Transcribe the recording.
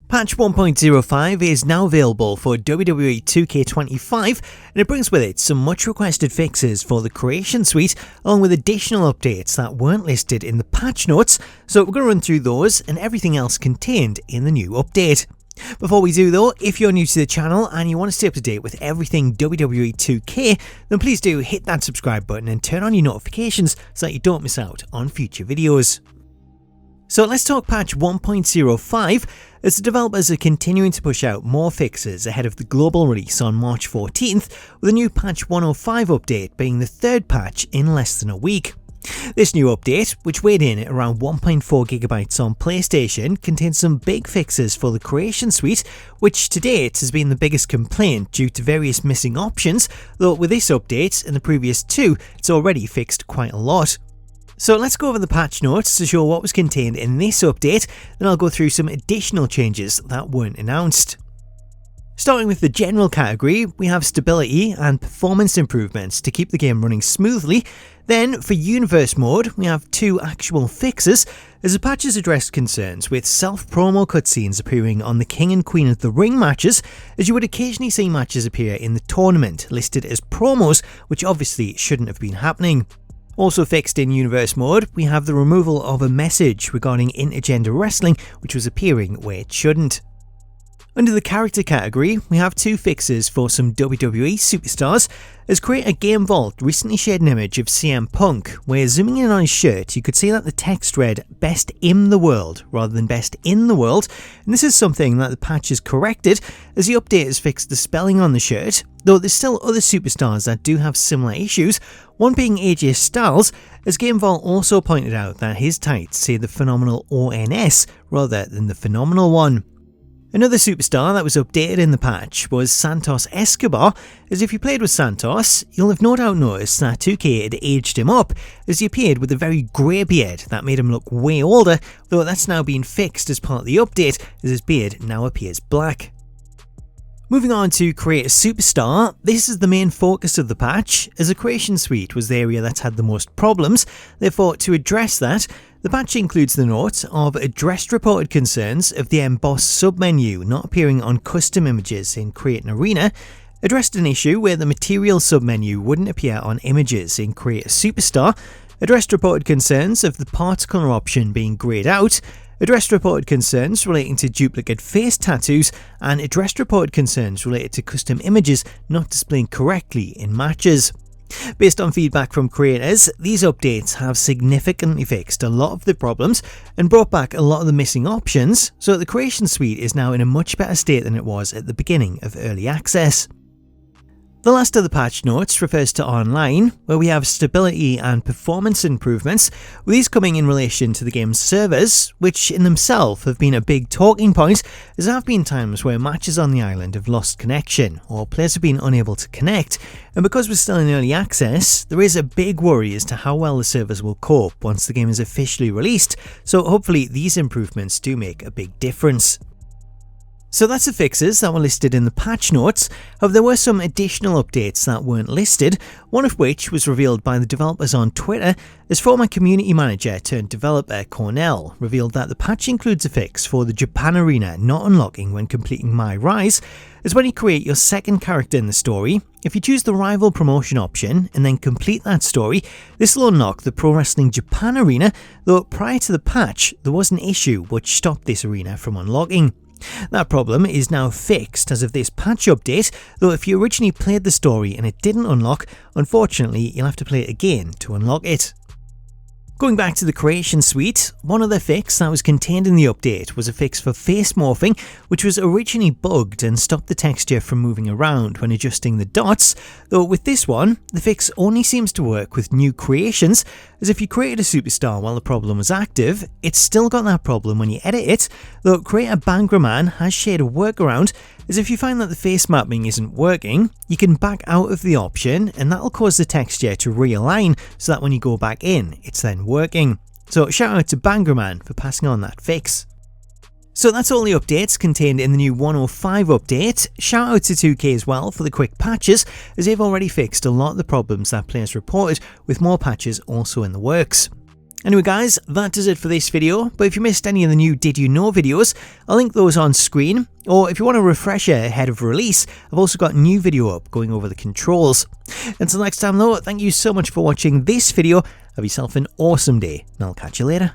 Patch 1.05 is now available for WWE 2K25 and it brings with it some much requested fixes for the Creation Suite along with additional updates that weren't listed in the patch notes, so we're going to run through those and everything else contained in the new update. Before we do though, if you're new to the channel and you want to stay up to date with everything WWE 2K, then please do hit that subscribe button and turn on your notifications so that you don't miss out on future videos. So let's talk patch 1.05, as the developers are continuing to push out more fixes ahead of the global release on March 14th, with a new patch 105 update being the third patch in less than a week. This new update, which weighed in at around 1.4GB on PlayStation, contains some big fixes for the Creation Suite, which to date has been the biggest complaint due to various missing options, though with this update and the previous two, it's already fixed quite a lot. So let's go over the patch notes to show what was contained in this update, then I'll go through some additional changes that weren't announced. Starting with the general category, we have stability and performance improvements to keep the game running smoothly. Then for universe mode, we have two actual fixes, as the patches addressed concerns with self-promo cutscenes appearing on the King and Queen of the Ring matches, as you would occasionally see matches appear in the tournament listed as promos, which obviously shouldn't have been happening. Also fixed in universe mode, we have the removal of a message regarding intergender wrestling, which was appearing where it shouldn't. Under the character category, we have two fixes for some WWE superstars, as Creator Game Vault recently shared an image of CM Punk, where zooming in on his shirt you could see that the text read "Best in the World" rather than "Best in the World", and this is something that the patch has corrected, as the update has fixed the spelling on the shirt, though there's still other superstars that do have similar issues, one being AJ Styles, as Game Vault also pointed out that his tights say the phenomenal ONS rather than the phenomenal one. Another superstar that was updated in the patch was Santos Escobar, as if you played with Santos, you'll have no doubt noticed that 2K had aged him up, as he appeared with a very grey beard that made him look way older, though that's now been fixed as part of the update, as his beard now appears black. Moving on to Create a Superstar, this is the main focus of the patch, as the Creation Suite was the area that had the most problems, therefore to address that, the patch includes the note of addressed reported concerns of the emboss submenu not appearing on custom images in Create an Arena, addressed an issue where the material submenu wouldn't appear on images in Create a Superstar, addressed reported concerns of the parts colour option being greyed out, addressed reported concerns relating to duplicate face tattoos, and addressed reported concerns related to custom images not displaying correctly in matches. Based on feedback from creators, these updates have significantly fixed a lot of the problems and brought back a lot of the missing options, so the Creation Suite is now in a much better state than it was at the beginning of early access. The last of the patch notes refers to online, where we have stability and performance improvements, with these coming in relation to the game's servers, which in themselves have been a big talking point, as there have been times where matches on the island have lost connection, or players have been unable to connect, and because we're still in early access, there is a big worry as to how well the servers will cope once the game is officially released, so hopefully these improvements do make a big difference. So that's the fixes that were listed in the patch notes. However, there were some additional updates that weren't listed, one of which was revealed by the developers on Twitter, as former community manager turned developer Cornell revealed that the patch includes a fix for the Japan Arena not unlocking when completing MyRise, as when you create your second character in the story, if you choose the rival promotion option and then complete that story, this will unlock the Pro Wrestling Japan Arena, though prior to the patch there was an issue which stopped this arena from unlocking. That problem is now fixed as of this patch update, though if you originally played the story and it didn't unlock, unfortunately you'll have to play it again to unlock it. Going back to the Creation Suite, one other fix that was contained in the update was a fix for face morphing, which was originally bugged and stopped the texture from moving around when adjusting the dots, though with this one, the fix only seems to work with new creations, as if you created a superstar while the problem was active, it's still got that problem when you edit it, though creator Bangraman has shared a workaround, as if you find that the face mapping isn't working, you can back out of the option and that'll cause the texture to realign so that when you go back in, it's then working. So shout out to Bangraman for passing on that fix. So that's all the updates contained in the new 105 update. Shout out to 2K as well for the quick patches, as they've already fixed a lot of the problems that players reported, with more patches also in the works. Anyway guys, that does it for this video, but if you missed any of the new Did You Know videos, I'll link those on screen, or if you want a refresher ahead of release, I've also got a new video up going over the controls. Until next time though, thank you so much for watching this video, have yourself an awesome day, and I'll catch you later.